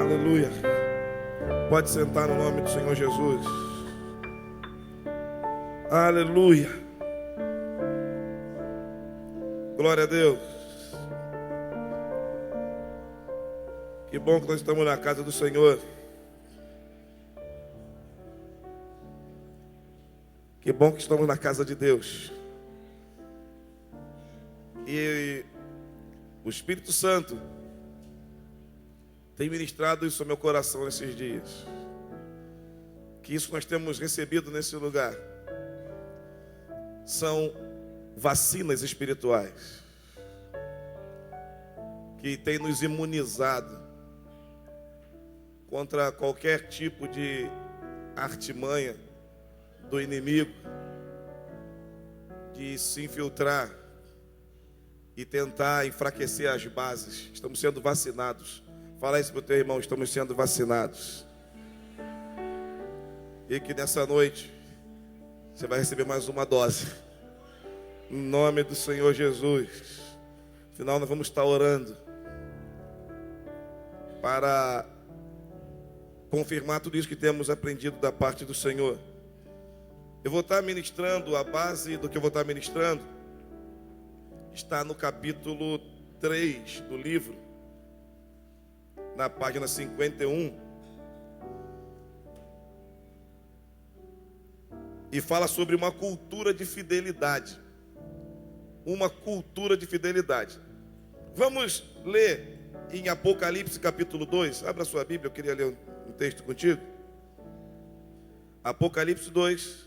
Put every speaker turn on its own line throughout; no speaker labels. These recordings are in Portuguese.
Aleluia. Pode sentar no nome do Senhor Jesus. Aleluia. Glória a Deus. Que bom que nós estamos na casa do Senhor. Que bom que estamos na casa de Deus. E o Espírito Santo tem ministrado isso ao meu coração nesses dias. Que isso nós temos recebido nesse lugar são vacinas espirituais que tem nos imunizado contra qualquer tipo de artimanha do inimigo de se infiltrar e tentar enfraquecer as bases. Estamos sendo vacinados. Fala isso para o teu irmão, estamos sendo vacinados. E que nessa noite você vai receber mais uma dose. Em nome do Senhor Jesus. Afinal, nós vamos estar orando para confirmar tudo isso que temos aprendido da parte do Senhor. Eu vou estar ministrando, a base do que eu vou estar ministrando está no capítulo 3 do livro, na página 51, e fala sobre uma cultura de fidelidade. Uma cultura de fidelidade. Vamos ler em Apocalipse capítulo 2. Abra sua Bíblia, eu queria ler um texto contigo. Apocalipse 2.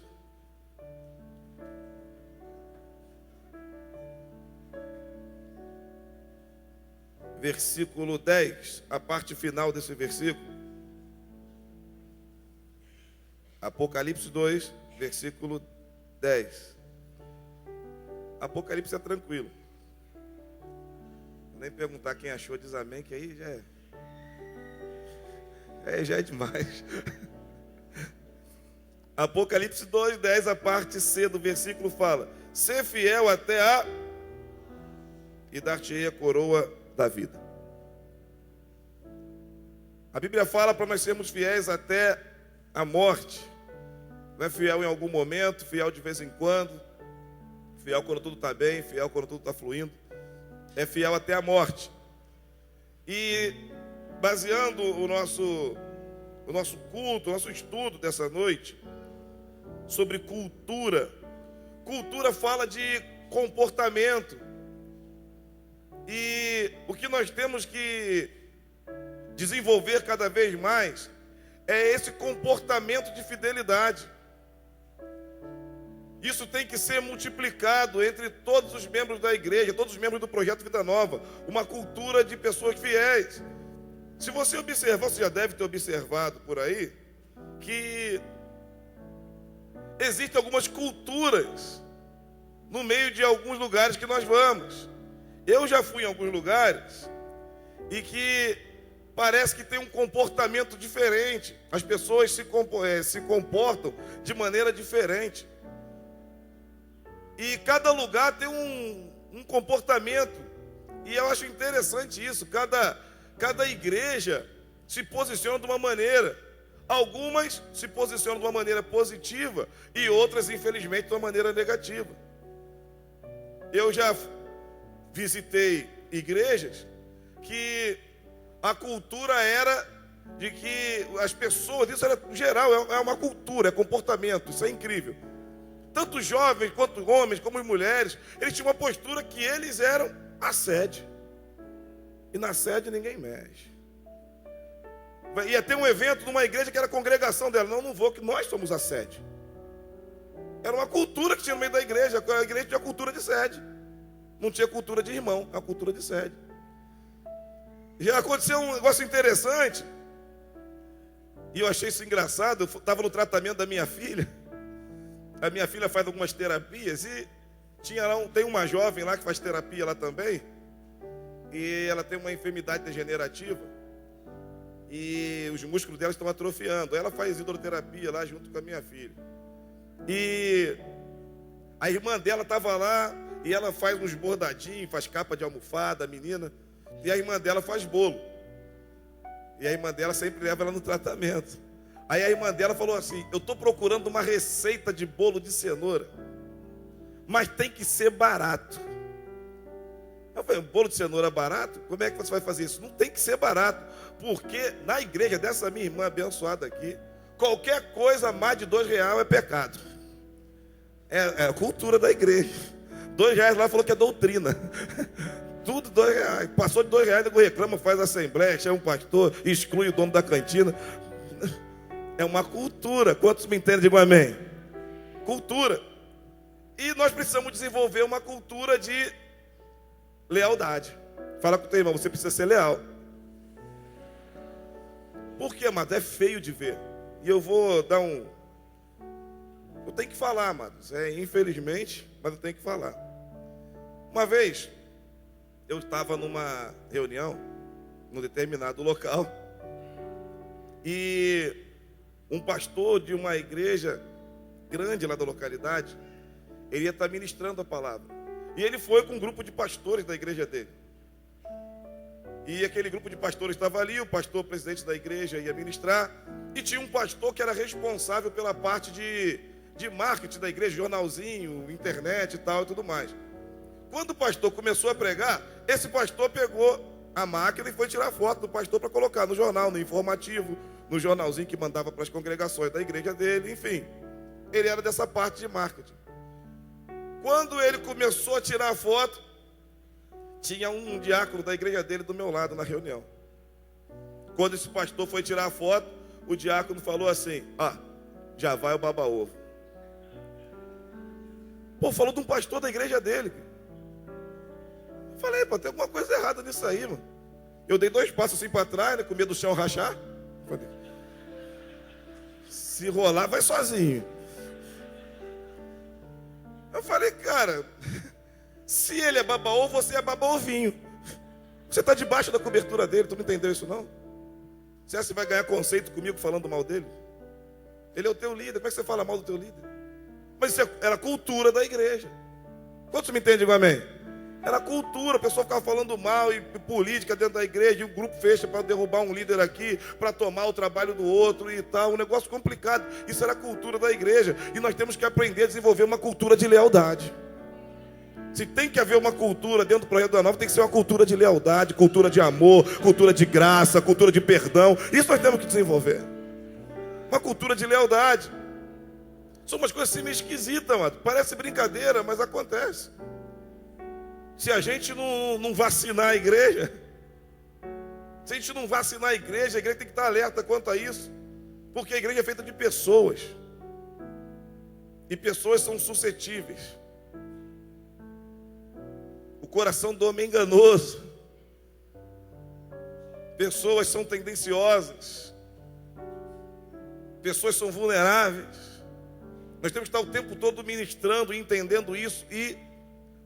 Versículo 10, a parte final desse versículo. Apocalipse 2, versículo 10. Apocalipse é tranquilo. Nem perguntar quem achou, diz amém, que aí já é demais. Apocalipse 2, 10, a parte C do versículo fala: ser fiel até a e dar-te-ei a coroa da vida. A Bíblia fala para nós sermos fiéis até a morte. Não é fiel em algum momento, fiel de vez em quando, fiel quando tudo está bem, fiel quando tudo está fluindo. É fiel até a morte. E baseando o nosso culto, o nosso estudo dessa noite sobre cultura. Cultura fala de comportamento. E o que nós temos que desenvolver cada vez mais é esse comportamento de fidelidade. Isso tem que ser multiplicado entre todos os membros da igreja, todos os membros do Projeto Vida Nova. Uma cultura de pessoas fiéis. Se você observar, você já deve ter observado por aí, que existem algumas culturas no meio de alguns lugares que nós vamos. Eu já fui em alguns lugares e que parece que tem um comportamento diferente. As pessoas se comportam de maneira diferente. E cada lugar tem um comportamento. E eu acho interessante isso. Cada igreja se posiciona de uma maneira. Algumas se posicionam de uma maneira positiva e outras, infelizmente, de uma maneira negativa. Eu já visitei igrejas que a cultura era de que as pessoas, isso era geral, é uma cultura, é comportamento, isso é incrível. Tanto jovens quanto homens, como mulheres, eles tinham uma postura que eles eram a sede. E na sede ninguém mexe. Ia ter um evento numa igreja que era a congregação dela. Não vou, que nós somos a sede. Era uma cultura que tinha no meio da igreja. A igreja tinha cultura de sede. Não tinha cultura de irmão, a cultura de sede. Já aconteceu um negócio interessante. E eu achei isso engraçado. Eu estava no tratamento da minha filha. A minha filha faz algumas terapias. E tem uma jovem lá que faz terapia lá também. E ela tem uma enfermidade degenerativa. E os músculos dela estão atrofiando. Ela faz hidroterapia lá junto com a minha filha. E a irmã dela estava lá. E ela faz uns bordadinhos, faz capa de almofada, a menina. E a irmã dela faz bolo. E a irmã dela sempre leva ela no tratamento. Aí a irmã dela falou assim: eu estou procurando uma receita de bolo de cenoura, mas tem que ser barato. Eu falei: bolo de cenoura barato? Como é que você vai fazer isso? Não tem que ser barato, porque na igreja dessa minha irmã abençoada aqui, qualquer coisa mais de R$2 é pecado. É a cultura da igreja. R$2 lá falou que é doutrina. Tudo R$2. Passou de R$2, nego reclama, faz assembleia, chama um pastor, exclui o dono da cantina. É uma cultura. Quantos me entendem? Digam amém. Cultura. E nós precisamos desenvolver uma cultura de lealdade. Fala com o teu irmão: você precisa ser leal. Por quê, amado? É feio de ver. E eu vou dar um... Eu tenho que falar, amados. Infelizmente, mas eu tenho que falar. Uma vez, eu estava numa reunião, num determinado local, e um pastor de uma igreja grande lá da localidade, ele ia estar ministrando a palavra. E ele foi com um grupo de pastores da igreja dele. E aquele grupo de pastores estava ali, o pastor presidente da igreja ia ministrar, e tinha um pastor que era responsável pela parte de marketing da igreja, jornalzinho, internet e tal e tudo mais. Quando o pastor começou a pregar, esse pastor pegou a máquina e foi tirar foto do pastor para colocar no jornal, no informativo, no jornalzinho que mandava para as congregações da igreja dele, enfim. Ele era dessa parte de marketing. Quando ele começou a tirar a foto, tinha um diácono da igreja dele do meu lado na reunião. Quando esse pastor foi tirar a foto, o diácono falou assim: já vai o baba-ovo. Pô, falou de um pastor da igreja dele. Eu falei: pô, tem alguma coisa errada nisso aí, mano. Eu dei 2 passos assim para trás, né, com medo do chão rachar. Falei: se rolar, vai sozinho. Eu falei: cara, se ele é baba-ovo, você é baba-ovinho. Você está debaixo da cobertura dele, tu não entendeu isso não? Você vai ganhar conceito comigo falando mal dele? Ele é o teu líder, como é que você fala mal do teu líder? Mas isso era a cultura da igreja. Quantos me entendem? Digam amém. Era cultura, a pessoa ficava falando mal e política dentro da igreja, e o grupo fecha para derrubar um líder aqui, para tomar o trabalho do outro e tal, um negócio complicado. Isso era a cultura da igreja, e nós temos que aprender a desenvolver uma cultura de lealdade. Se tem que haver uma cultura dentro do Projeto da Nova, tem que ser uma cultura de lealdade, cultura de amor, cultura de graça, cultura de perdão. Isso nós temos que desenvolver. Uma cultura de lealdade. São umas coisas assim meio esquisitas, mano. Parece brincadeira, mas acontece. Se a gente não vacinar a igreja, se a gente não vacinar a igreja tem que estar alerta quanto a isso. Porque a igreja é feita de pessoas. E pessoas são suscetíveis. O coração do homem é enganoso. Pessoas são tendenciosas. Pessoas são vulneráveis. Nós temos que estar o tempo todo ministrando e entendendo isso e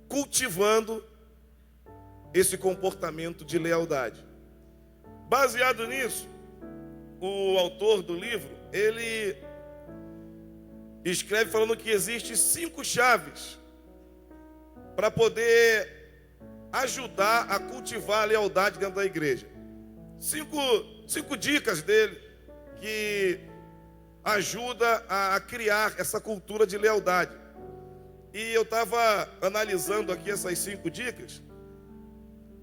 cultivando esse comportamento de lealdade. Baseado nisso, o autor do livro, ele escreve falando que existem 5 chaves para poder ajudar a cultivar a lealdade dentro da igreja. 5 dicas dele que ajuda a criar essa cultura de lealdade. E eu estava analisando aqui essas 5 dicas.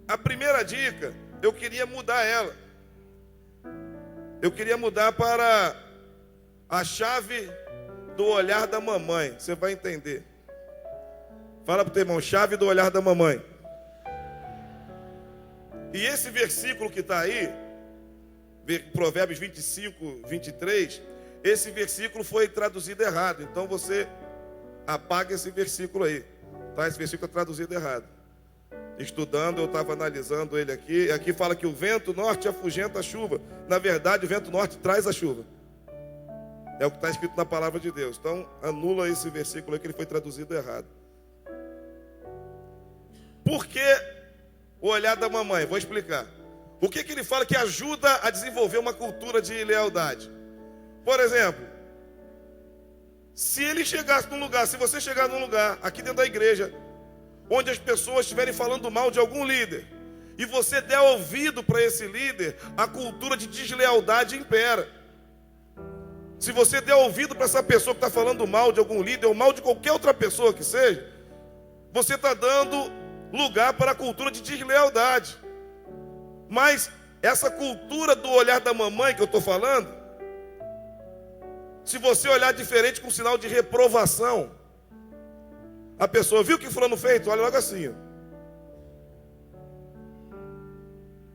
A primeira dica, eu queria mudar ela. Eu queria mudar para a chave do olhar da mamãe. Você vai entender. Fala para o teu irmão: chave do olhar da mamãe. E esse versículo que está aí, Provérbios 25, 23, esse versículo foi traduzido errado. Então você apaga esse versículo aí. Tá? Esse versículo é traduzido errado. Estudando, eu estava analisando ele aqui. Aqui fala que o vento norte afugenta a chuva. Na verdade, o vento norte traz a chuva. É o que está escrito na palavra de Deus. Então, anula esse versículo aí que ele foi traduzido errado. Por que o olhar da mamãe? Vou explicar. O que ele fala que ajuda a desenvolver uma cultura de lealdade? Por exemplo, se ele chegasse num lugar, se você chegar num lugar, aqui dentro da igreja, onde as pessoas estiverem falando mal de algum líder, e você der ouvido para esse líder, a cultura de deslealdade impera. Se você der ouvido para essa pessoa que está falando mal de algum líder, ou mal de qualquer outra pessoa que seja, você está dando lugar para a cultura de deslealdade. Mas essa cultura do olhar da mamãe que eu estou falando, se você olhar diferente com sinal de reprovação, a pessoa viu o que fulano fez, olha logo assim, ó.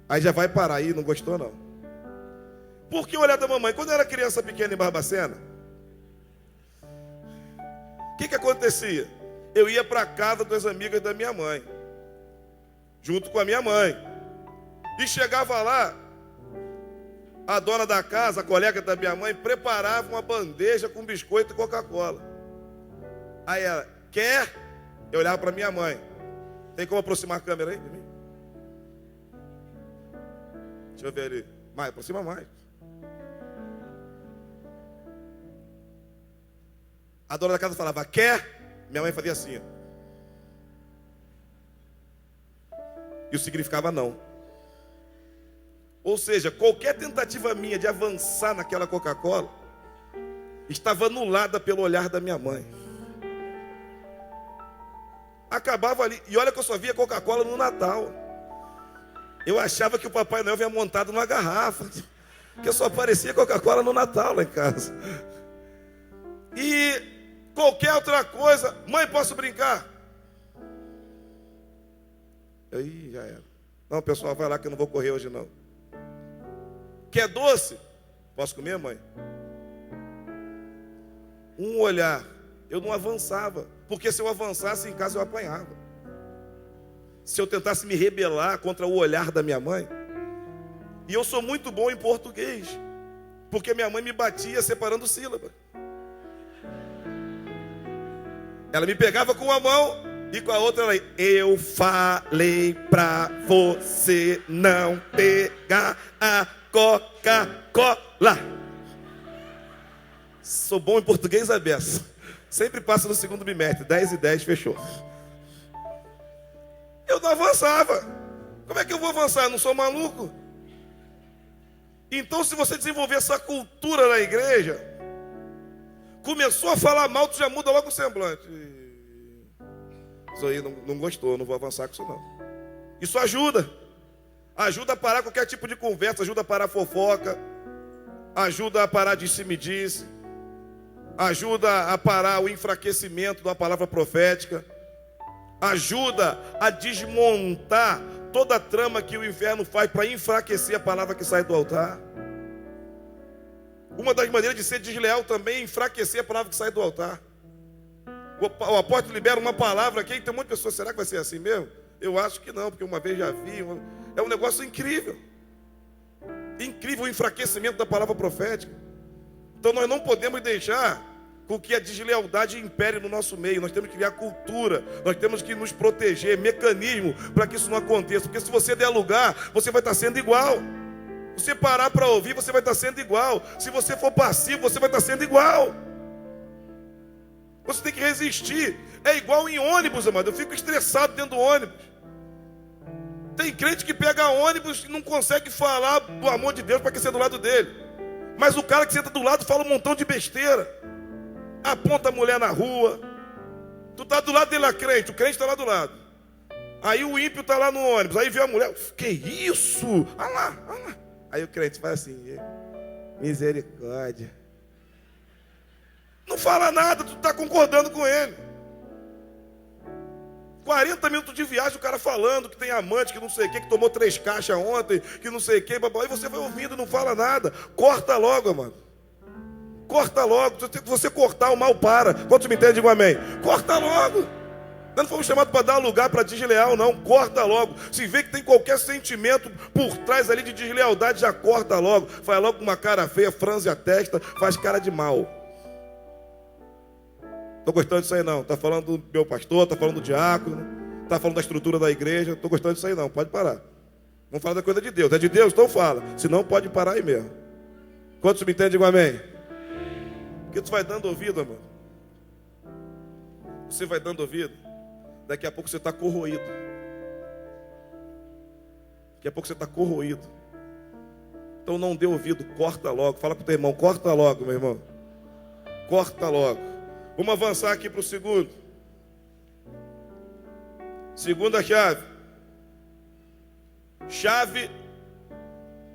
Aí já vai parar aí, não gostou não. Por que o olhar da mamãe? Quando eu era criança pequena em Barbacena, o que acontecia? Eu ia para a casa das amigas da minha mãe, junto com a minha mãe. E chegava lá, a dona da casa, a colega da minha mãe, preparava uma bandeja com biscoito e Coca-Cola. Aí ela, quer? Eu olhava para minha mãe. Tem como aproximar a câmera aí de mim? Deixa eu ver ali. Mais, aproxima mais. A dona da casa falava, quer? Minha mãe fazia assim, ó. E o significava não. Ou seja, qualquer tentativa minha de avançar naquela Coca-Cola estava anulada pelo olhar da minha mãe. Acabava ali. E olha que eu só via Coca-Cola no Natal. Eu achava que o Papai Noel vinha montado numa garrafa, que só aparecia Coca-Cola no Natal lá em casa. E qualquer outra coisa, mãe, posso brincar? Aí já era. Não, pessoal, vai lá que eu não vou correr hoje não. Quer doce? Posso comer, mãe? Um olhar, eu não avançava, porque se eu avançasse em casa eu apanhava. Se eu tentasse me rebelar contra o olhar da minha mãe, e eu sou muito bom em português, porque minha mãe me batia separando sílabas. Ela me pegava com uma mão e com a outra ela, eu falei pra você não pegar a Coca-Cola. Sou bom em português, a beça. Sempre passa no segundo bimestre, 10 e 10, fechou. Eu não avançava. Como é que eu vou avançar? Eu não sou maluco. Então, se você desenvolver essa cultura na igreja, começou a falar mal, tu já muda logo o semblante. Isso aí não gostou, não vou avançar com isso não. Isso ajuda. Ajuda a parar qualquer tipo de conversa, ajuda a parar a fofoca, ajuda a parar disse-me-disse, ajuda a parar o enfraquecimento da palavra profética, ajuda a desmontar toda a trama que o inferno faz para enfraquecer a palavra que sai do altar. Uma das maneiras de ser desleal também é enfraquecer a palavra que sai do altar. O apóstolo libera uma palavra aqui, e tem muitas pessoas, será que vai ser assim mesmo? Eu acho que não, porque uma vez já vi. É um negócio incrível. Incrível o enfraquecimento da palavra profética. Então nós não podemos deixar com que a deslealdade impere no nosso meio. Nós temos que criar cultura, nós temos que nos proteger, mecanismo para que isso não aconteça. Porque se você der lugar, você vai estar sendo igual. Se você parar para ouvir, você vai estar sendo igual. Se você for passivo, você vai estar sendo igual. Você tem que resistir. É igual em ônibus, amado. Eu fico estressado dentro do ônibus. Tem crente que pega ônibus e não consegue falar do amor de Deus para quem está do lado dele. Mas o cara que senta do lado fala um montão de besteira. Aponta a mulher na rua. Tu está do lado dele lá, crente. O crente está lá do lado. Aí o ímpio está lá no ônibus. Aí vê a mulher. Que isso? Olha lá, olha lá. Aí o crente faz assim. Misericórdia. Não fala nada, tu está concordando com ele. 40 minutos de viagem, o cara falando que tem amante, que não sei o que tomou 3 caixas ontem, que não sei o que, aí você vai ouvindo, não fala nada. Corta logo, mano. Corta logo. Se você cortar, o mal para. Quantos me entendem, digo amém. Corta logo. Nós não fomos chamados para dar lugar para desleal, não. Corta logo. Se vê que tem qualquer sentimento por trás ali de deslealdade, já corta logo. Faz logo com uma cara feia, franze a testa, faz cara de mal. Estou gostando disso aí não. Está falando do meu pastor, está falando do diácono, está falando da estrutura da igreja. Estou gostando disso aí não. Pode parar. Vamos falar da coisa de Deus. É de Deus? Então fala. Se não, pode parar aí mesmo. Quantos me entendem, digam amém? Porque tu vai dando ouvido, amor. Você vai dando ouvido. Você vai dando ouvido. Daqui a pouco você está corroído. Daqui a pouco você está corroído. Então não dê ouvido, corta logo. Fala para o teu irmão, corta logo, meu irmão. Corta logo. Vamos avançar aqui para o segundo. Segunda chave. Chave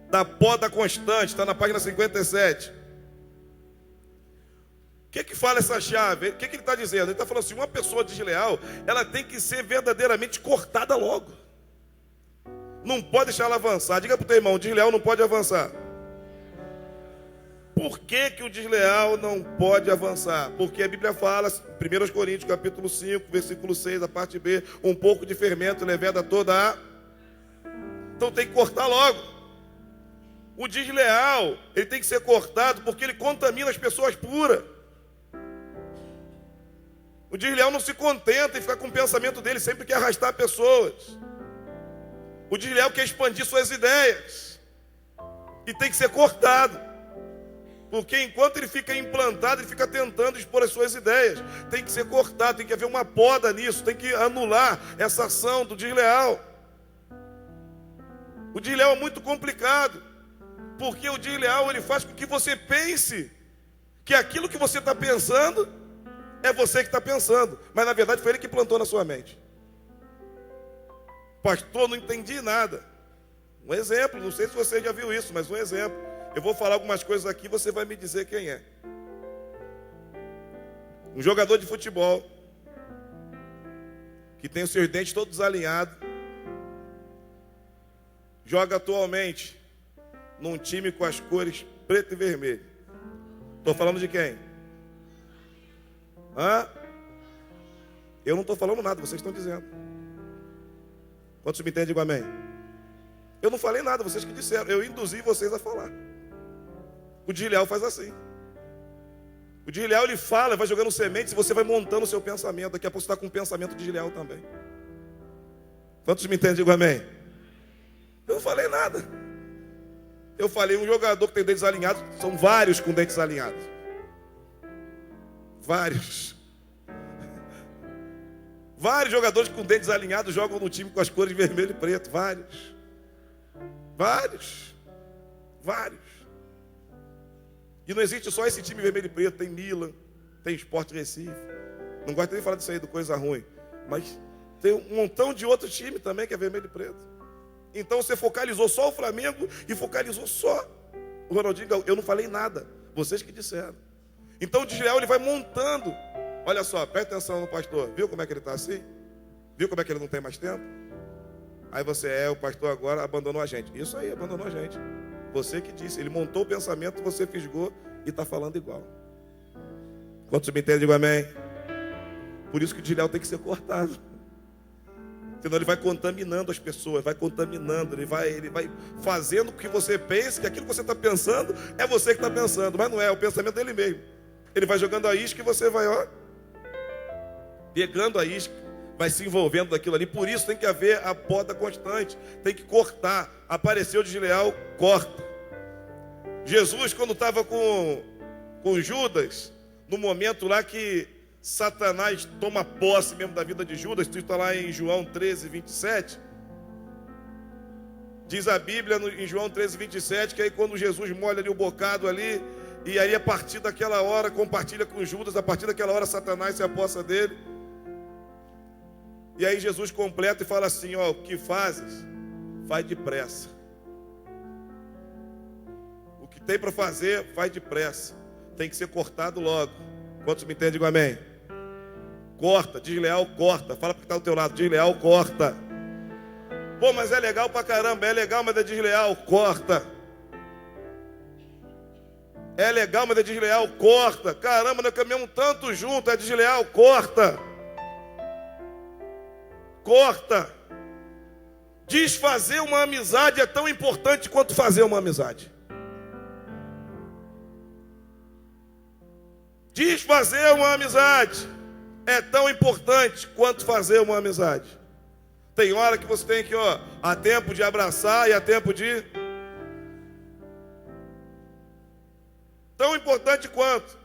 da poda constante. Está na página 57. O que fala essa chave? O que ele está dizendo? Ele está falando assim, uma pessoa desleal, ela tem que ser verdadeiramente cortada logo. Não pode deixar ela avançar. Diga para o teu irmão, o desleal não pode avançar. Por que o desleal não pode avançar? Porque a Bíblia fala, 1 Coríntios capítulo 5, versículo 6, a parte B, um pouco de fermento leveda toda a... Então tem que cortar logo. O desleal, ele tem que ser cortado porque ele contamina as pessoas puras. O desleal não se contenta em ficar com o pensamento dele, sempre quer arrastar pessoas. O desleal quer expandir suas ideias. E tem que ser cortado. Porque enquanto ele fica implantado, ele fica tentando expor as suas ideias. Tem que ser cortado, tem que haver uma poda nisso, tem que anular essa ação do desleal. O desleal é muito complicado, porque o desleal ele faz com que você pense que aquilo que você está pensando é você que está pensando, mas na verdade foi ele que plantou na sua mente. Pastor, não entendi nada. Um exemplo, não sei se você já viu isso, mas um exemplo. Eu vou falar algumas coisas aqui e você vai me dizer quem é. Um jogador de futebol que tem os seus dentes todos alinhados, joga atualmente num time com as cores preto e vermelho. Estou falando de quem? Eu não estou falando nada, vocês estão dizendo. Quantos me entendem, digo amém. Eu não falei nada, vocês que disseram. Eu induzi vocês a falar. O desleal faz assim. O desleal ele fala, vai jogando sementes e você vai montando o seu pensamento. Daqui a pouco você está com um pensamento desleal também. Quantos me entendem, digo amém. Eu não falei nada. Eu falei um jogador que tem dentes alinhados. São vários com dentes alinhados. Vários. Vários jogadores com dentes alinhados jogam no time com as cores vermelho e preto. Vários. Vários. Vários. E não existe só esse time vermelho e preto. Tem Milan, tem Sport Recife. Não gosto nem de falar disso aí, do coisa ruim. Mas tem um montão de outro time também que é vermelho e preto. Então você focalizou só o Flamengo e focalizou só o Ronaldinho Gaúcho. Eu não falei nada. Vocês que disseram. Então o desleal ele vai montando. Olha só, presta atenção no pastor. Viu como é que ele está assim? Viu como é que ele não tem mais tempo? Aí o pastor agora abandonou a gente. Isso aí, abandonou a gente. Você que disse. Ele montou o pensamento, você fisgou e está falando igual. Quantos me entendem, digo amém? Por isso que o desleal tem que ser cortado. Senão ele vai contaminando as pessoas, vai contaminando, ele vai fazendo com que você pense que aquilo que você está pensando é você que está pensando, mas não é, é o pensamento dele mesmo. Ele vai jogando a isca e você vai, pegando a isca, vai se envolvendo daquilo ali. Por isso tem que haver a poda constante, tem que cortar. Apareceu o desleal, corta. Jesus, quando estava com Judas, no momento lá que Satanás toma posse mesmo da vida de Judas, isso está lá em João 13, 27. Diz a Bíblia em João 13, 27, que aí quando Jesus molha ali o bocado ali, e aí a partir daquela hora compartilha com Judas, a partir daquela hora Satanás se apossa dele. E aí Jesus completa e fala assim, o que fazes, faz depressa. O que tem para fazer, faz depressa. Tem que ser cortado logo. Quantos me entendem, digo amém. Corta, desleal, corta. Fala para quem está do teu lado, desleal, corta. Pô, mas é legal pra caramba, é legal, mas é desleal, corta. É legal, mas é desleal, corta. Caramba, nós caminhamos tanto junto, é desleal, corta. Corta. Desfazer uma amizade é tão importante quanto fazer uma amizade. Desfazer uma amizade é tão importante quanto fazer uma amizade. Tem hora que você tem que, há tempo de abraçar e há tempo de... Tão importante quanto.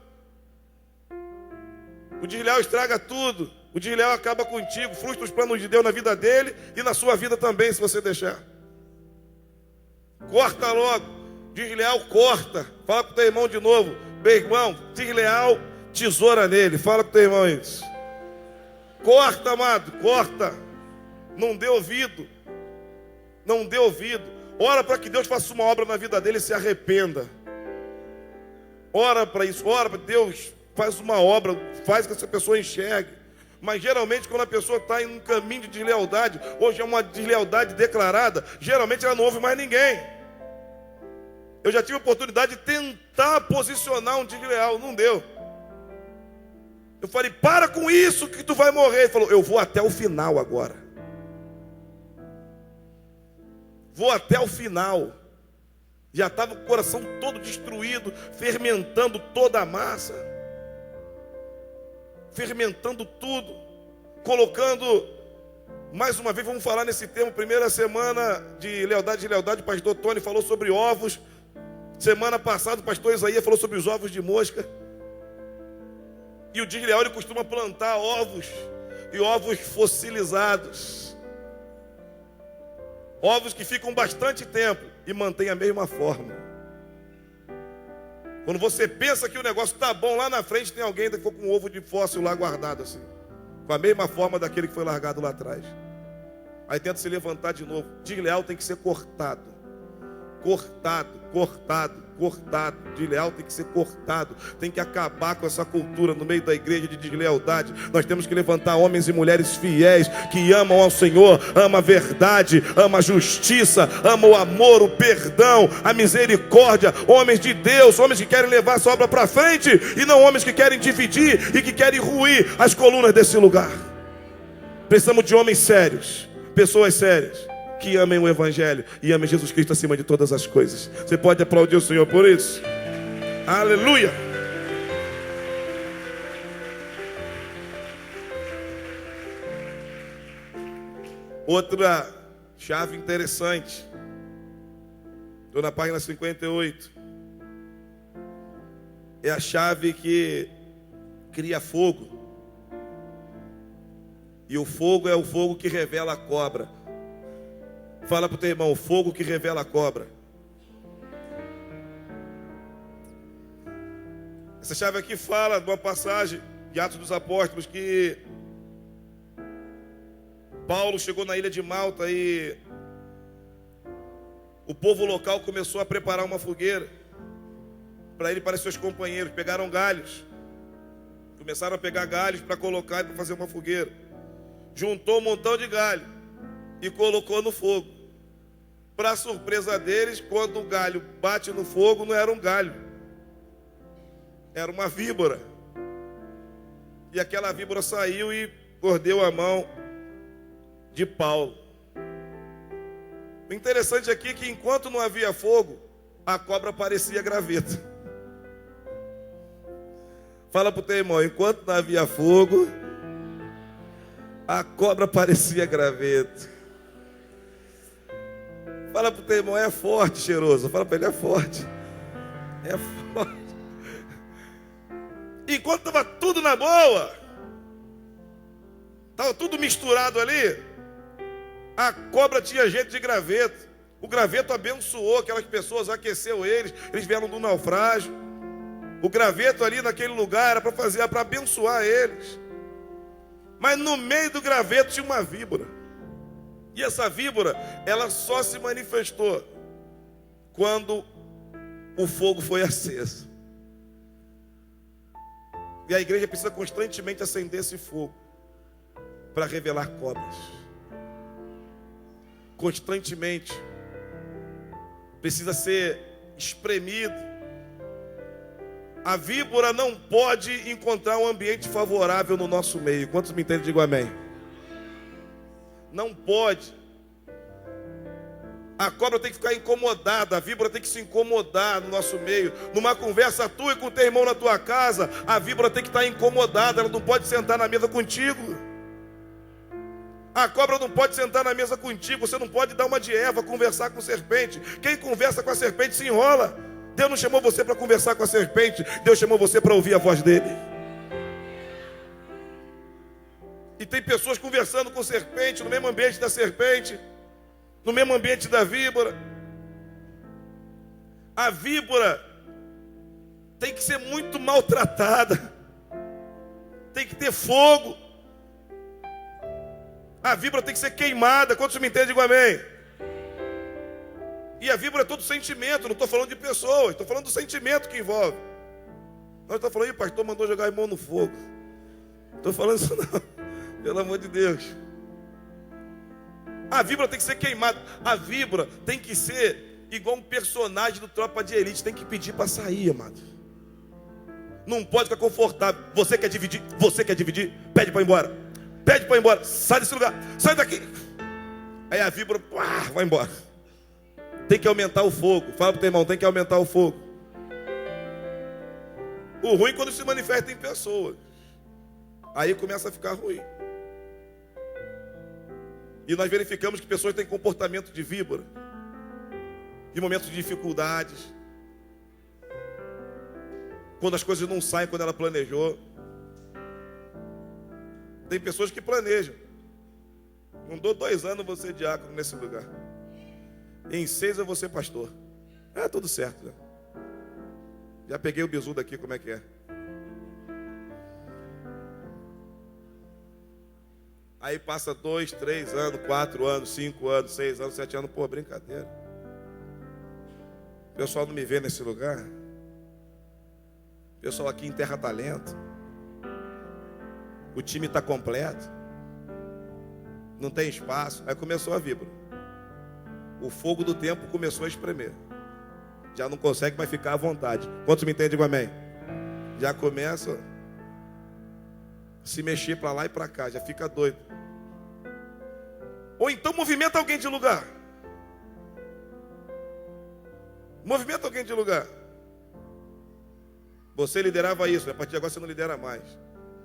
O desleal estraga tudo. O desleal acaba contigo, frustra os planos de Deus na vida dele e na sua vida também, se você deixar. Corta logo. Desleal, corta. Fala com o teu irmão de novo. Meu irmão, desleal, tesoura nele. Fala com o teu irmão isso. Corta, amado, corta. Não dê ouvido. Não dê ouvido. Ora para que Deus faça uma obra na vida dele e se arrependa. Ora para isso, ora para Deus, faz uma obra, faz que essa pessoa enxergue. Mas geralmente quando a pessoa está em um caminho de deslealdade, hoje é uma deslealdade declarada, geralmente ela não ouve mais ninguém. Eu já tive a oportunidade de tentar posicionar um desleal, não deu. Eu falei, para com isso que tu vai morrer. Ele falou, eu vou até o final agora. Vou até o final. Já estava com o coração todo destruído, fermentando toda a massa. Fermentando tudo. Colocando, mais uma vez, vamos falar nesse tema, primeira semana de lealdade, o pastor Tony falou sobre ovos. Semana passada o pastor Isaías falou sobre os ovos de mosca. E o desleal, ele costuma plantar ovos, e ovos fossilizados. Ovos que ficam bastante tempo e mantêm a mesma forma. Quando você pensa que o negócio está bom, lá na frente tem alguém que ficou com um ovo de fóssil lá guardado assim, com a mesma forma daquele que foi largado lá atrás. Aí tenta se levantar de novo. Desleal tem que ser cortado. Cortado, cortado, cortado. Desleal tem que ser cortado. Tem que acabar com essa cultura no meio da igreja de deslealdade. Nós temos que levantar homens e mulheres fiéis, que amam ao Senhor, amam a verdade, amam a justiça, amam o amor, o perdão, a misericórdia. Homens de Deus, homens que querem levar essa obra para frente, e não homens que querem dividir e que querem ruir as colunas desse lugar. Precisamos de homens sérios, pessoas sérias, que amem o Evangelho e amem Jesus Cristo acima de todas as coisas. Você pode aplaudir o Senhor por isso? Aleluia! Outra chave interessante. Estou na página 58. É a chave que cria fogo. E o fogo é o fogo que revela a cobra. Fala para o teu irmão, o fogo que revela a cobra. Essa chave aqui fala de uma passagem de Atos dos Apóstolos que Paulo chegou na ilha de Malta e o povo local começou a preparar uma fogueira para ele e para seus companheiros. Pegaram galhos, começaram a pegar galhos para colocar e para fazer uma fogueira. Juntou um montão de galho e colocou no fogo. Para surpresa deles, quando o galho bate no fogo, não era um galho, era uma víbora. E aquela víbora saiu e mordeu a mão de Paulo. O interessante aqui é que enquanto não havia fogo, a cobra parecia graveto. Fala para o teu irmão, enquanto não havia fogo, a cobra parecia graveto. Fala para o teu irmão, é forte, cheiroso. Fala para ele, é forte. É forte. Enquanto estava tudo na boa, estava tudo misturado ali, a cobra tinha jeito de graveto. O graveto abençoou aquelas pessoas, aqueceu eles vieram do naufrágio. O graveto ali naquele lugar era para abençoar eles. Mas no meio do graveto tinha uma víbora. E essa víbora, ela só se manifestou quando o fogo foi aceso. E a igreja precisa constantemente acender esse fogo para revelar cobras. Constantemente. Precisa ser espremido. A víbora não pode encontrar um ambiente favorável no nosso meio. Quantos me entendem? Digo amém. Não pode. A cobra tem que ficar incomodada, a víbora tem que se incomodar no nosso meio. Numa conversa tua e com o teu irmão na tua casa, a víbora tem que estar incomodada, ela não pode sentar na mesa contigo. A cobra não pode sentar na mesa contigo, você não pode dar uma de Eva, conversar com serpente. Quem conversa com a serpente se enrola. Deus não chamou você para conversar com a serpente, Deus chamou você para ouvir a voz dele. E tem pessoas conversando com serpente, no mesmo ambiente da serpente, no mesmo ambiente da víbora. A víbora tem que ser muito maltratada. Tem que ter fogo. A víbora tem que ser queimada. Quantos me entendem? Digo amém. E a víbora é todo sentimento. Não estou falando de pessoas. Estou falando do sentimento que envolve. Não estou falando, pastor mandou jogar a mão no fogo. Estou falando isso não. Pelo amor de Deus. A víbora tem que ser queimada. A víbora tem que ser igual um personagem do Tropa de Elite. Tem que pedir para sair, amado. Não pode ficar confortável. Você quer dividir? Você quer dividir? Pede para ir embora. Pede para ir embora. Sai desse lugar. Sai daqui. Aí a víbora vai embora. Tem que aumentar o fogo. Fala para o teu irmão, tem que aumentar o fogo. O ruim é quando se manifesta em pessoas. Aí começa a ficar ruim. E nós verificamos que pessoas têm comportamento de víbora. Em momentos de dificuldades. Quando as coisas não saem quando ela planejou. Tem pessoas que planejam. Não dou 2 anos você diácono nesse lugar. Em 6 eu vou ser pastor. É tudo certo. Né? Já peguei o bizu daqui, como é que é? Aí passa 2, 3 anos, 4 anos, 5 anos, 6 anos, 7 anos. Pô, brincadeira. O pessoal não me vê nesse lugar. O pessoal aqui enterra talento. O time está completo. Não tem espaço. Aí começou a víbora. O fogo do tempo começou a espremer. Já não consegue mais ficar à vontade. Quantos me entendem, digo amém? Já começa a se mexer para lá e para cá. Já fica doido. Ou então movimenta alguém de lugar. Movimenta alguém de lugar. Você liderava isso. A partir de agora você não lidera mais.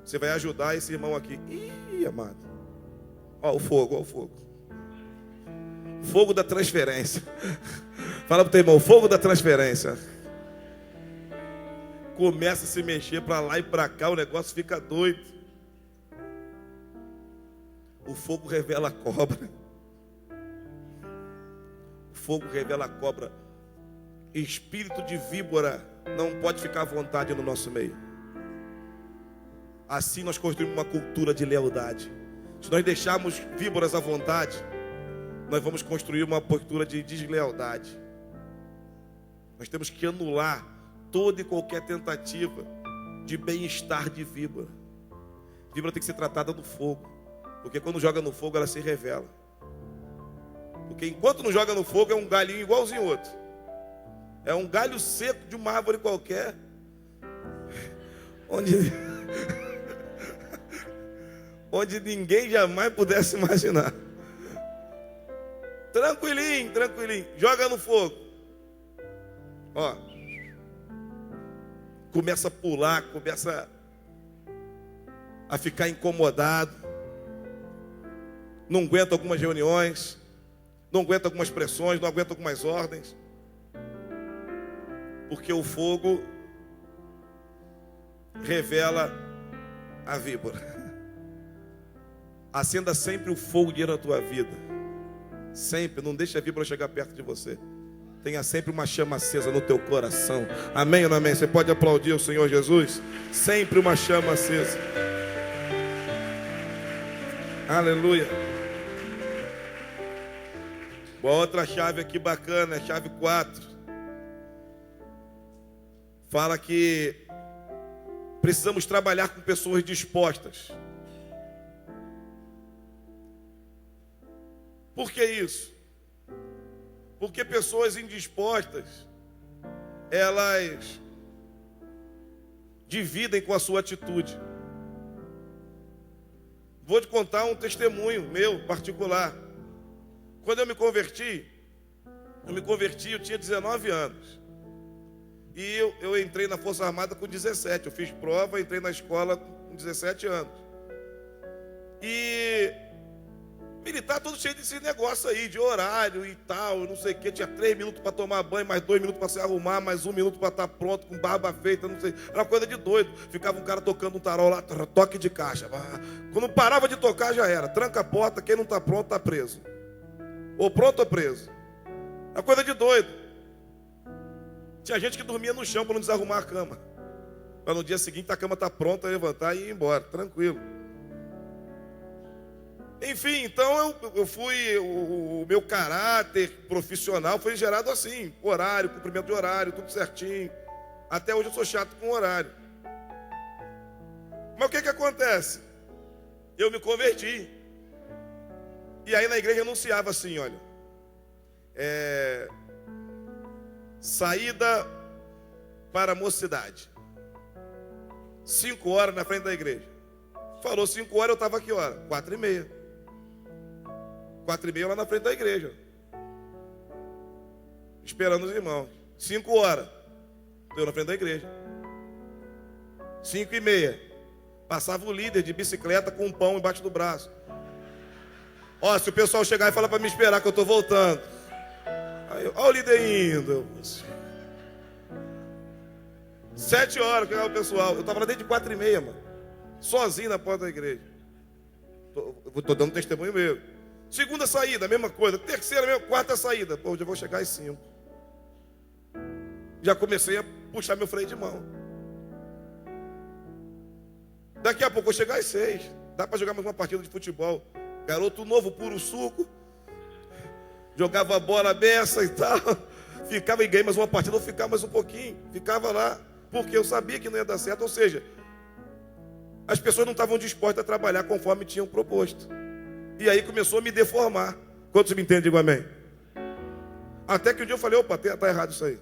Você vai ajudar esse irmão aqui. Ih, amado. Ó o fogo, ó o fogo. Fogo da transferência. Fala pro teu irmão, fogo da transferência. Começa a se mexer para lá e para cá, o negócio fica doido. O fogo revela a cobra. O fogo revela a cobra. Espírito de víbora não pode ficar à vontade no nosso meio. Assim nós construímos uma cultura de lealdade. Se nós deixarmos víboras à vontade, nós vamos construir uma cultura de deslealdade. Nós temos que anular toda e qualquer tentativa de bem-estar de víbora. Víbora tem que ser tratada no fogo. Porque quando joga no fogo, ela se revela. Porque enquanto não joga no fogo, é um galhinho igualzinho outro. É um galho seco de uma árvore qualquer. Onde ninguém jamais pudesse imaginar. Tranquilinho, tranquilinho. Joga no fogo. Ó. Começa a pular, começa a ficar incomodado. Não aguenta algumas reuniões. Não aguenta algumas pressões, não aguenta algumas ordens. Porque o fogo revela a víbora. Acenda sempre o fogo na tua vida. Sempre, não deixe a víbora chegar perto de você. Tenha sempre uma chama acesa no teu coração. Amém ou não amém? Você pode aplaudir o Senhor Jesus? Sempre uma chama acesa. Aleluia. Uma outra chave aqui bacana, a chave 4. Fala que precisamos trabalhar com pessoas dispostas. Por que isso? Porque pessoas indispostas, elas dividem com a sua atitude. Vou te contar um testemunho meu, particular. Quando eu me converti, eu tinha 19 anos. E eu entrei na Força Armada com 17. Eu fiz prova, entrei na escola com 17 anos. E militar todo cheio desse negócio aí, de horário e tal, não sei o que. Tinha 3 minutos para tomar banho, mais 2 minutos para se arrumar, mais 1 minuto para estar pronto, com barba feita, não sei. Era uma coisa de doido. Ficava um cara tocando um tarol lá, toque de caixa. Quando parava de tocar, já era. Tranca a porta, quem não está pronto está preso. Ou pronto ou preso. É uma coisa de doido. Tinha gente que dormia no chão para não desarrumar a cama. Para no dia seguinte a cama estar pronta, levantar e ir embora, tranquilo. Enfim, então eu fui, o meu caráter profissional foi gerado assim, horário, cumprimento de horário, tudo certinho. Até hoje eu sou chato com horário. Mas o que acontece? Eu me converti. E aí na igreja anunciava assim, olha, saída para a mocidade. 5 horas na frente da igreja. Falou 5 horas, eu estava aqui, hora? 4h30. 4h30 lá na frente da igreja. Esperando os irmãos. 5 horas. Estou na frente da igreja. 5h30. Passava o líder de bicicleta com um pão embaixo do braço. Ó, se o pessoal chegar e falar para me esperar que eu estou voltando. Aí, ó o líder indo. 7 horas que era o pessoal. Eu estava lá desde 4h30, mano. Sozinho na porta da igreja. Estou dando testemunho meu. Segunda saída, mesma coisa. Terceira, mesma, quarta saída. Pô, já vou chegar às 5. Já comecei a puxar meu freio de mão. Daqui a pouco eu vou chegar às 6. Dá para jogar mais uma partida de futebol. Garoto novo, puro suco. Jogava a bola beça e tal. Ficava e ganhei mais uma partida, eu ficava mais um pouquinho. Ficava lá, porque eu sabia que não ia dar certo. Ou seja, as pessoas não estavam dispostas a trabalhar conforme tinham proposto. E aí começou a me deformar. Quantos me entendem, digo amém? Até que um dia eu falei, opa, está errado isso aí.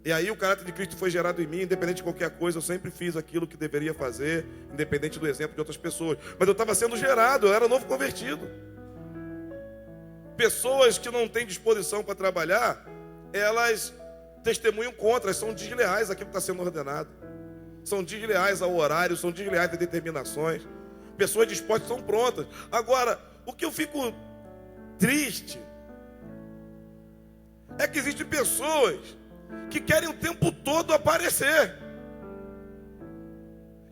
E aí o caráter de Cristo foi gerado em mim, independente de qualquer coisa, eu sempre fiz aquilo que deveria fazer, independente do exemplo de outras pessoas. Mas eu estava sendo gerado, eu era novo convertido. Pessoas que não têm disposição para trabalhar, elas testemunham contra, elas são desleais àquilo que está sendo ordenado. São desleais ao horário, são desleais às determinações. Pessoas dispostas são prontas. Agora, o que eu fico triste é que existem pessoas que querem o tempo todo aparecer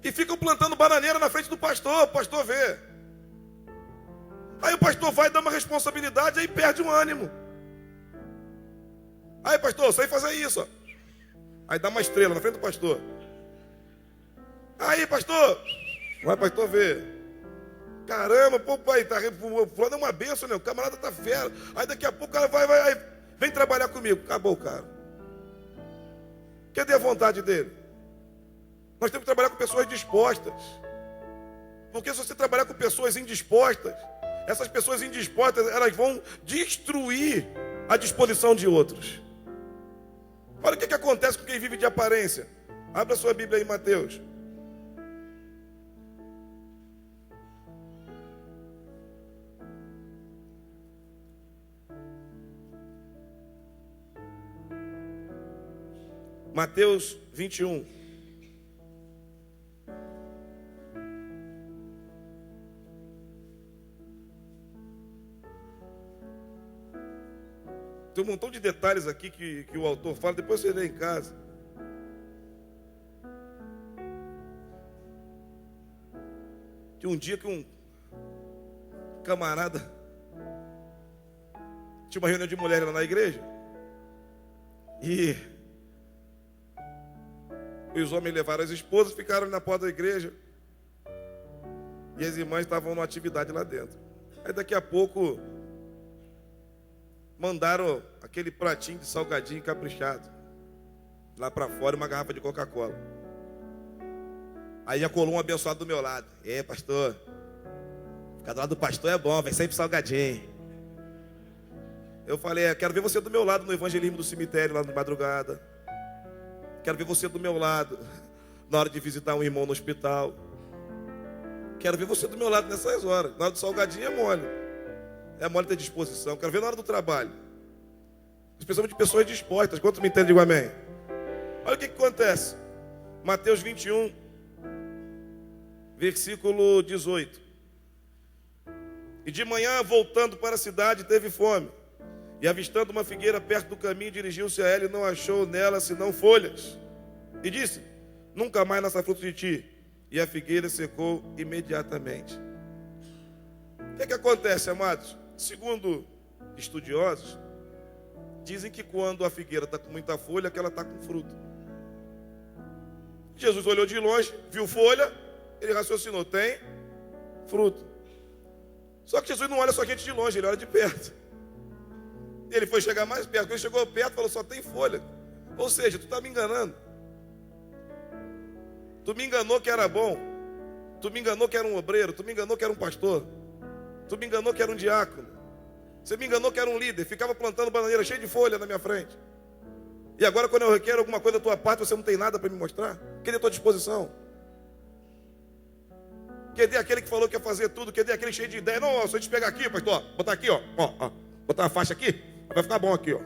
e ficam plantando bananeira na frente do pastor, o pastor vê. Aí o pastor vai dar uma responsabilidade, aí perde um ânimo. Aí pastor, eu sei fazer isso, ó. Aí dá uma estrela na frente do pastor. Aí pastor, vai pastor ver. Caramba, pô, pai, o fulano é uma bênção, né? O camarada tá fera. Aí daqui a pouco o cara vai, vem trabalhar comigo. Acabou o cara. Cadê a vontade dele? Nós temos que trabalhar com pessoas dispostas. Porque se você trabalhar com pessoas indispostas, essas pessoas indispostas, elas vão destruir a disposição de outros. Olha o que acontece com quem vive de aparência. Abra sua Bíblia aí, Mateus. Mateus 21. Tem um montão de detalhes aqui que o autor fala, depois você lê em casa. Tinha um dia que um camarada tinha uma reunião de mulheres lá na igreja e os homens levaram as esposas, ficaram na porta da igreja e as irmãs estavam numa atividade lá dentro. Aí daqui a pouco mandaram aquele pratinho de salgadinho caprichado lá para fora, uma garrafa de Coca-Cola. Aí já colou um abençoado do meu lado. Pastor, ficar do lado do pastor é bom, vem sempre salgadinho. Eu falei, quero ver você do meu lado no evangelismo do cemitério lá de madrugada. Quero ver você do meu lado na hora de visitar um irmão no hospital. Quero ver você do meu lado nessas horas. Na hora do salgadinho é mole. É mole ter disposição. Quero ver na hora do trabalho. Nós precisamos de pessoas dispostas. Quantos me entendem? Digo amém. Olha o que acontece. Mateus 21, versículo 18. E de manhã, voltando para a cidade, teve fome. E avistando uma figueira perto do caminho, dirigiu-se a ela e não achou nela senão folhas. E disse, nunca mais nasça fruto de ti. E a figueira secou imediatamente. O que acontece, amados? Segundo estudiosos, Dizem que quando a figueira está com muita folha, que ela está com fruto. Jesus olhou de longe, viu folha, ele raciocinou, tem fruto. Só que Jesus não olha só a gente de longe, ele olha de perto. Ele foi chegar mais perto. Quando ele chegou perto, falou, só tem folha. Ou seja, tu está me enganando. Tu me enganou que era bom. Tu me enganou que era um obreiro. Tu me enganou que era um pastor. Tu me enganou que era um diácono. Você me enganou que era um líder. Ficava plantando bananeira cheia de folha na minha frente. E agora quando eu requero alguma coisa da tua parte, você não tem nada para me mostrar? Cadê a tua disposição? Cadê aquele que falou que ia fazer tudo? Cadê aquele cheio de ideia? Não, se a gente pegar aqui, pastor, botar aqui, ó, botar uma faixa aqui, vai ficar bom aqui, ó.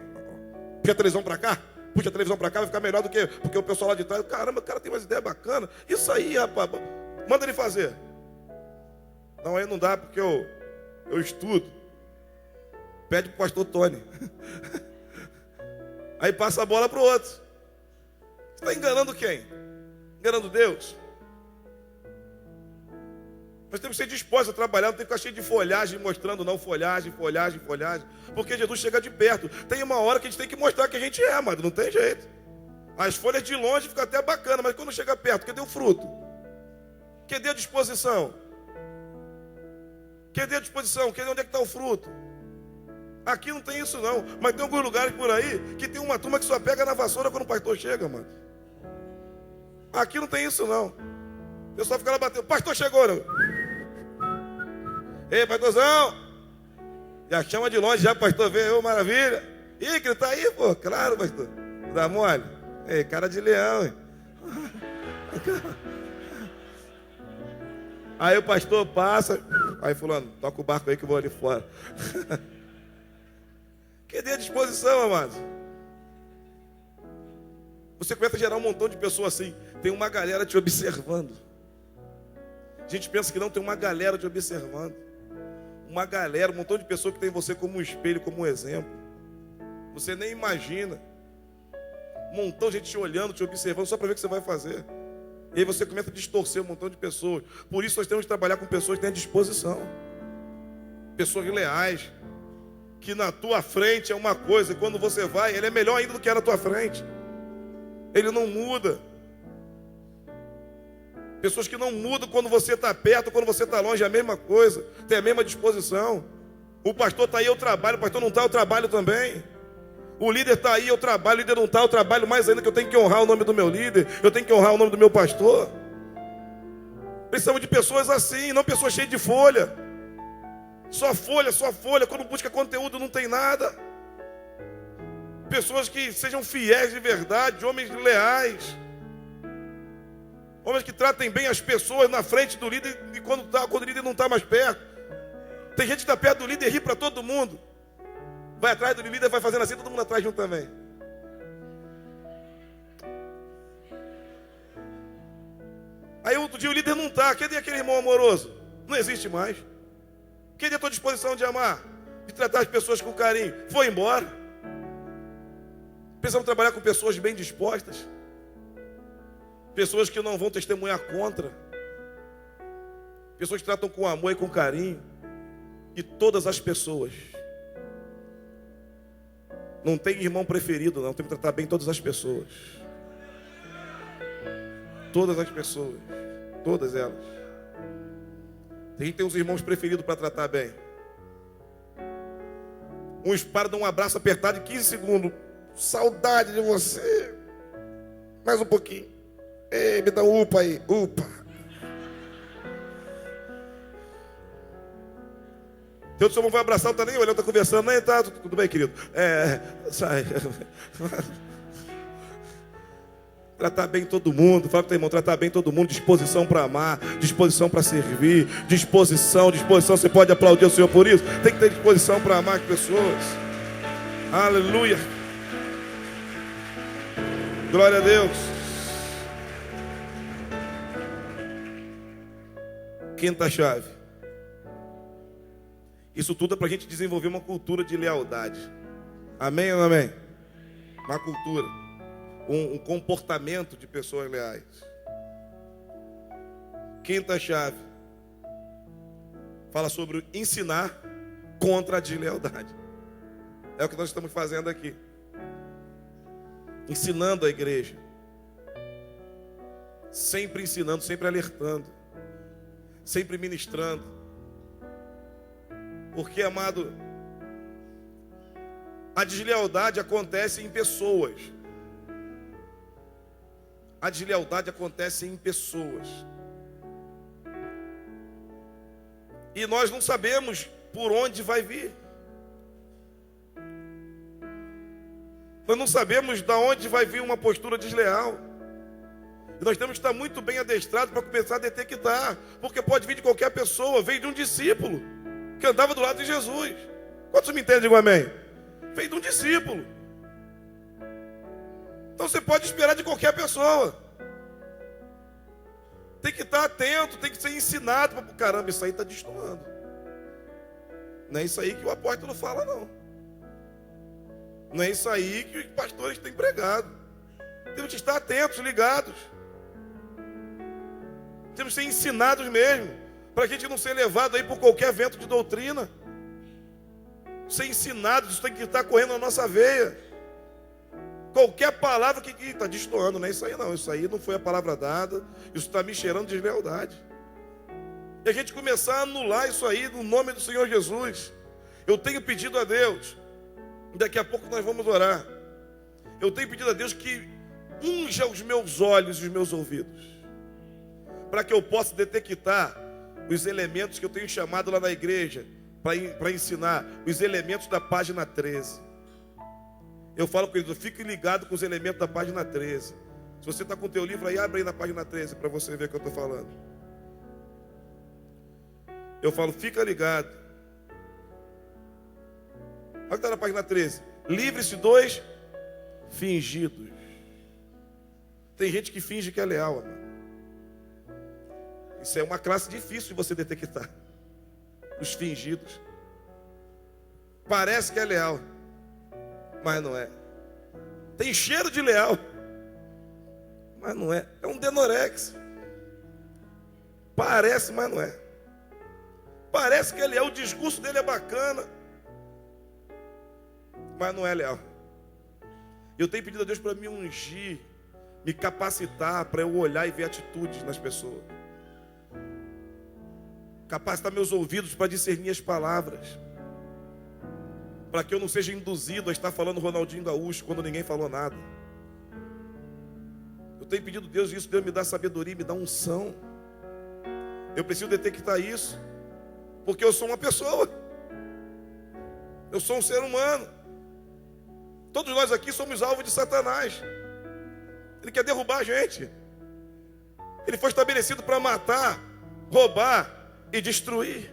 Puxa a televisão para cá, puxa a televisão para cá, vai ficar melhor do que porque o pessoal lá de trás. Caramba, o cara tem umas ideias bacanas. Isso aí, rapaz, manda ele fazer. Não, aí não dá porque eu estudo. Pede pro pastor Tony. Aí passa a bola para o outro. Você está enganando quem? Enganando Deus? Nós temos que ser dispostos a trabalhar, não tem que ficar cheio de folhagem, mostrando não, folhagem. Porque Jesus chega de perto. Tem uma hora que a gente tem que mostrar que a gente é, amado, não tem jeito. As folhas de longe ficam até bacana, mas quando chega perto, cadê o fruto? Cadê a disposição? Cadê a disposição? Cadê onde é que está o fruto? Aqui não tem isso não, mas tem alguns lugares por aí que tem uma turma que só pega na vassoura quando o pastor chega, mano. Aqui não tem isso não. O pessoal fica lá batendo, o pastor chegou, não? Ei, pastorzão! Já chama de longe, já o pastor vê, ô maravilha. Ih, que ele tá aí, pô, claro, pastor. Dá mole? Ei, cara de leão, hein? Aí o pastor passa, aí fulano, toca o barco aí que eu vou ali fora. Cadê a disposição, amados? Você começa a gerar um montão de pessoas assim. Tem uma galera te observando. A gente pensa que não, tem uma galera te observando. Uma galera, um montão de pessoas que tem você como um espelho, como um exemplo. Você nem imagina. Um montão de gente te olhando, te observando, só para ver o que você vai fazer. E aí você começa a distorcer um montão de pessoas. Por isso nós temos que trabalhar com pessoas que têm disposição. Pessoas leais. Que na tua frente é uma coisa, e quando você vai, ele é melhor ainda do que era na tua frente. Ele não muda. Pessoas que não mudam quando você está perto, quando você está longe, é a mesma coisa, tem a mesma disposição. O pastor está aí, eu trabalho, o pastor não está, eu trabalho também. O líder está aí, eu trabalho, o líder não está, eu trabalho mais ainda, que eu tenho que honrar o nome do meu líder, eu tenho que honrar o nome do meu pastor. Precisamos de pessoas assim, não pessoas cheias de folha. Só folha, quando busca conteúdo não tem nada. Pessoas que sejam fiéis de verdade, homens leais. Homens que tratem bem as pessoas na frente do líder e quando o líder não está mais perto. Tem gente que está perto do líder e ri para todo mundo. Vai atrás do líder, vai fazendo assim, todo mundo atrás junto também. Aí outro dia o líder não está. Cadê aquele irmão amoroso? Não existe mais. Cadê a tua disposição de amar? De tratar as pessoas com carinho? Foi embora. Precisamos trabalhar com pessoas bem dispostas. Pessoas que não vão testemunhar contra. Pessoas que tratam com amor e com carinho. E todas as pessoas. Não tem irmão preferido, não. Tem que tratar bem todas as pessoas. Todas as pessoas. Todas elas. A gente tem uns irmãos preferidos para tratar bem. Uns param, dão um abraço apertado em 15 segundos. Saudade de você. Mais um pouquinho. Ei, me dá um upa aí. Upa. Teu irmão vai abraçar, não tá nem olhando, tá conversando. Nem tá, tudo bem, querido. Sai. Tratar bem todo mundo. Fala para o teu irmão, tratar bem todo mundo. Disposição para amar, disposição para servir. Disposição. Você pode aplaudir o Senhor por isso? Tem que ter disposição para amar as pessoas. Aleluia. Glória a Deus. Quinta chave. Isso tudo é para a gente desenvolver uma cultura de lealdade. Amém ou não amém? Uma cultura. Um comportamento de pessoas leais. Quinta chave. Fala sobre ensinar contra a deslealdade. É o que nós estamos fazendo aqui. ensinando a igreja, sempre ensinando, sempre alertando, sempre ministrando. Porque, amado, a deslealdade acontece em pessoas. A deslealdade acontece em pessoas. E nós não sabemos por onde vai vir. Nós não sabemos de onde vai vir uma postura desleal. E nós temos que estar muito bem adestrados para começar a detectar. Porque pode vir de qualquer pessoa. Veio de um discípulo que andava do lado de Jesus. Quantos me entendem? Digam amém. Veio de um discípulo. Então você pode esperar de qualquer pessoa. Tem que estar atento, tem que ser ensinado. Caramba, isso aí está destoando. Não é isso aí que o apóstolo fala, não. Não é isso aí que os pastores têm pregado. Temos que estar atentos, ligados. Temos que ser ensinados mesmo, para a gente não ser levado aí por qualquer vento de doutrina. Ser ensinado, isso tem que estar correndo na nossa veia. Qualquer palavra que está destoando, não é isso aí não. Isso aí não foi a palavra dada. Isso está me cheirando de deslealdade. E a gente começar a anular isso aí no nome do Senhor Jesus. Eu tenho pedido a Deus, daqui a pouco nós vamos orar. Eu tenho pedido a Deus que unja os meus olhos e os meus ouvidos, para que eu possa detectar os elementos que eu tenho chamado lá na igreja, para ensinar, os elementos da página 13. Eu falo com eles, fique ligado com os elementos da página 13. Se você está com o teu livro aí, abre aí na página 13 para você ver o que eu estou falando. Eu falo, fica ligado. Olha o que está na página 13. Livre-se dos fingidos. Tem gente que finge que é leal, amado. Isso é uma classe difícil de você detectar. Os fingidos. Parece que é leal, mas não é. Tem cheiro de leal, mas não é. É um denorex. Parece, mas não é. Parece que é leal, o discurso dele é bacana, mas não é leal. Eu tenho pedido a Deus para me ungir, me capacitar para eu olhar e ver atitudes nas pessoas. Capacitar meus ouvidos para discernir as palavras, para que eu não seja induzido a estar falando Ronaldinho Gaúcho quando ninguém falou nada. Eu tenho pedido a Deus isso, Deus me dá sabedoria, me dá unção. Eu preciso detectar isso, porque eu sou uma pessoa, eu sou um ser humano. Todos nós aqui somos alvo de Satanás. Ele quer derrubar a gente. Ele foi estabelecido para matar, roubar e destruir.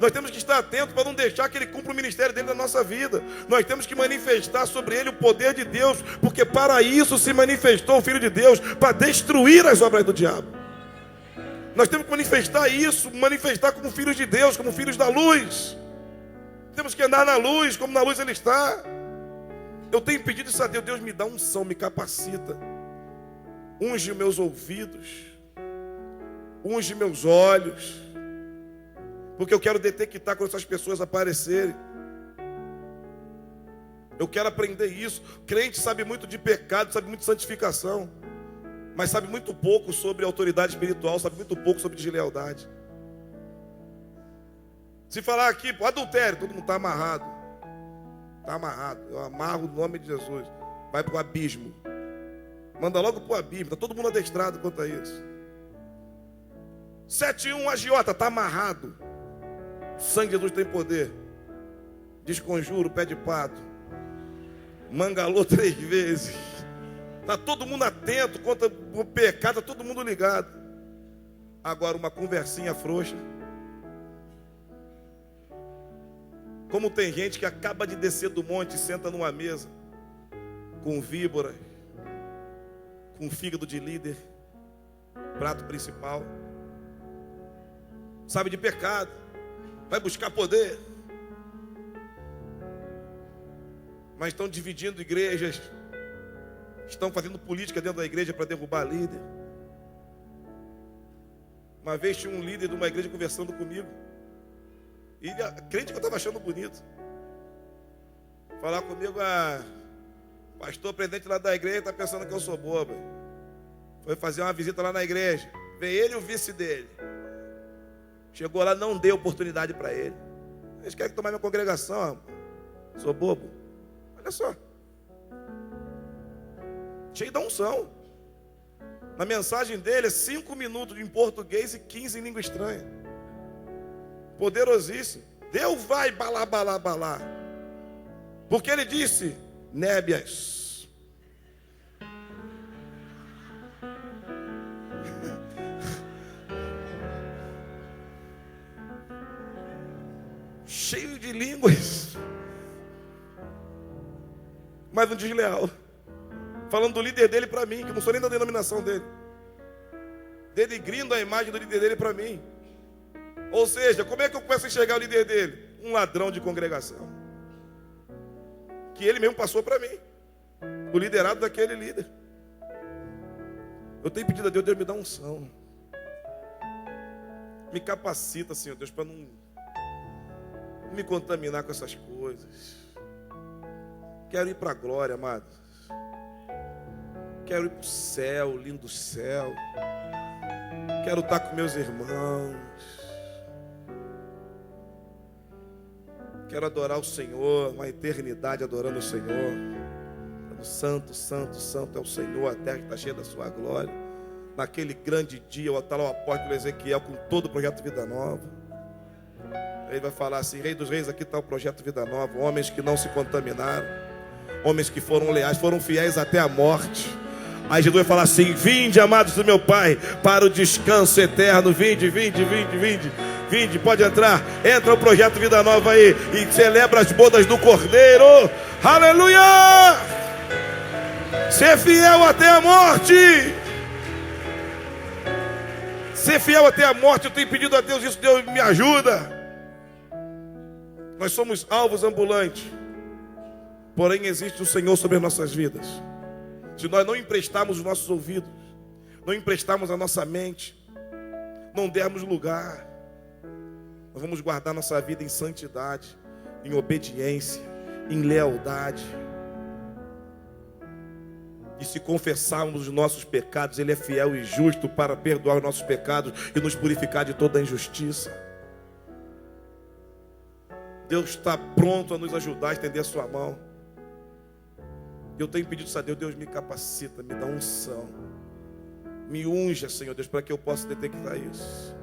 Nós temos que estar atentos para não deixar que ele cumpra o ministério dele na nossa vida. Nós temos que manifestar sobre ele o poder de Deus, porque para isso se manifestou o Filho de Deus, para destruir as obras do diabo. Nós temos que manifestar isso, manifestar como filhos de Deus, como filhos da luz. Temos que andar na luz, como na luz ele está. Eu tenho pedido isso a Deus, Deus me dá unção, me capacita. Unge meus ouvidos, unge meus olhos, porque eu quero detectar quando essas pessoas aparecerem. Eu quero aprender isso. Crente sabe muito de pecado, sabe muito de santificação, mas sabe muito pouco sobre autoridade espiritual, sabe muito pouco sobre deslealdade. Se falar aqui, adultério, todo mundo está amarrado. Está amarrado. Eu amarro o nome de Jesus. Vai para o abismo. Manda logo para o abismo. Está todo mundo adestrado quanto a isso. 7:1 agiota, está amarrado. O sangue de Jesus tem poder. Desconjuro, pé de pato. Mangalô 3 vezes. Está todo mundo atento contra o pecado, está todo mundo ligado. Agora uma conversinha frouxa. Como tem gente que acaba de descer do monte e senta numa mesa com víbora, com fígado de líder, prato principal, sabe de pecado, vai buscar poder, mas estão dividindo igrejas, estão fazendo política dentro da igreja para derrubar líder. Uma vez tinha um líder de uma igreja conversando comigo, e crente que eu estava achando bonito, falar comigo, Pastor presidente lá da igreja está pensando que eu sou bobo. Foi fazer uma visita lá na igreja. Veio ele e o vice dele. Chegou lá, não deu oportunidade para ele. Eles querem tomar minha congregação, rapaz. Sou bobo. Olha só. Cheio da unção. Na mensagem dele é 5 minutos em português e 15 em língua estranha. Poderosíssimo. Deus vai balar, balar, balar. Porque ele disse, Nébias. Cheio de línguas. Mas um desleal. Falando do líder dele para mim, que eu não sou nem da denominação dele. Denigrindo a imagem do líder dele para mim. Ou seja, como é que eu começo a enxergar o líder dele? Um ladrão de congregação. Que ele mesmo passou para mim. O liderado daquele líder. Eu tenho pedido a Deus, Deus me dá unção. Me capacita, Senhor Deus, para não me contaminar com essas coisas. Quero ir para a glória, amados. Quero ir para o céu, lindo céu. Quero estar com meus irmãos. Quero adorar o Senhor, uma eternidade adorando o Senhor. Santo, santo, santo é o Senhor, a terra está cheia da sua glória. Naquele grande dia, eu estou lá o apóstolo Ezequiel com todo o projeto Vida Nova. Ele vai falar assim, Rei dos Reis, aqui está o projeto Vida Nova. Homens que não se contaminaram. Homens que foram leais, foram fiéis até a morte. Aí Jesus vai falar assim, vinde, amados do meu Pai, para o descanso eterno. Vinde, vinde, vinde, vinde. Vinde, pode entrar. Entra o projeto Vida Nova aí e celebra as bodas do Cordeiro. Aleluia! Ser fiel até a morte. Ser fiel até a morte. Eu tenho pedido a Deus isso. Deus me ajuda. Nós somos alvos ambulantes. Porém existe o Senhor sobre as nossas vidas. Se nós não emprestarmos os nossos ouvidos, não emprestarmos a nossa mente, não dermos lugar, nós vamos guardar nossa vida em santidade, em obediência, em lealdade. E se confessarmos os nossos pecados, Ele é fiel e justo para perdoar os nossos pecados e nos purificar de toda a injustiça. Deus está pronto a nos ajudar a estender a sua mão. Eu tenho pedido isso a Deus, Deus me capacita, me dá unção. Me unja, Senhor Deus, para que eu possa detectar isso.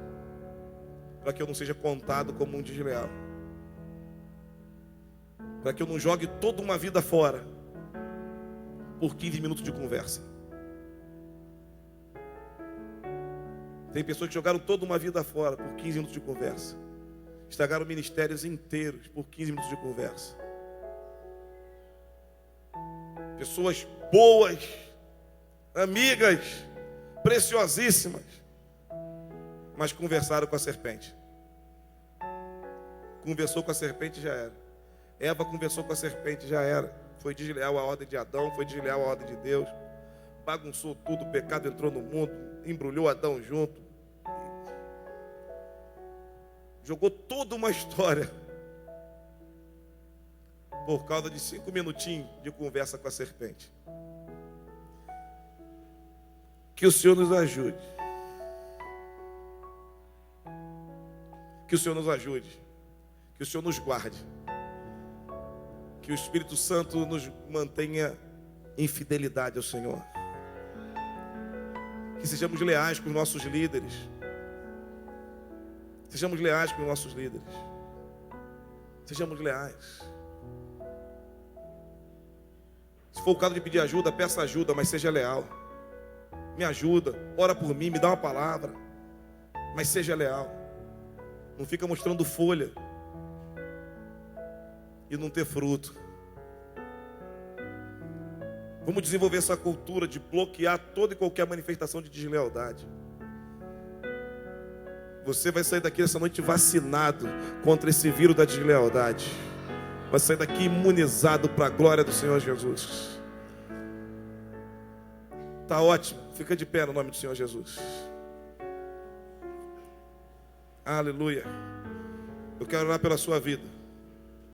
Para que eu não seja contado como um desleal. Para que eu não jogue toda uma vida fora por 15 minutos de conversa. Tem pessoas que jogaram toda uma vida fora por 15 minutos de conversa. Estragaram ministérios inteiros por 15 minutos de conversa. Pessoas boas, amigas, preciosíssimas, mas conversaram com a serpente. Conversou com a serpente, já era. Eva conversou com a serpente, já era. Foi desleal à ordem de Adão, foi desleal à ordem de Deus. Bagunçou tudo, o pecado entrou no mundo, embrulhou Adão junto. Jogou toda uma história por causa de 5 minutinhos de conversa com a serpente. Que o Senhor nos ajude. Que o Senhor nos ajude. Que o Senhor nos guarde. Que o Espírito Santo nos mantenha em fidelidade ao Senhor. Que sejamos leais com os nossos líderes. Sejamos leais com os nossos líderes. Sejamos leais. Se for o caso de pedir ajuda, peça ajuda, mas seja leal. Me ajuda, ora por mim, me dá uma palavra, mas seja leal. Não fica mostrando folha e não ter fruto. Vamos desenvolver essa cultura de bloquear toda e qualquer manifestação de deslealdade. Você vai sair daqui essa noite vacinado contra esse vírus da deslealdade. Vai sair daqui imunizado para a glória do Senhor Jesus. Tá ótimo. Fica de pé no nome do Senhor Jesus. Aleluia. Eu quero orar pela sua vida.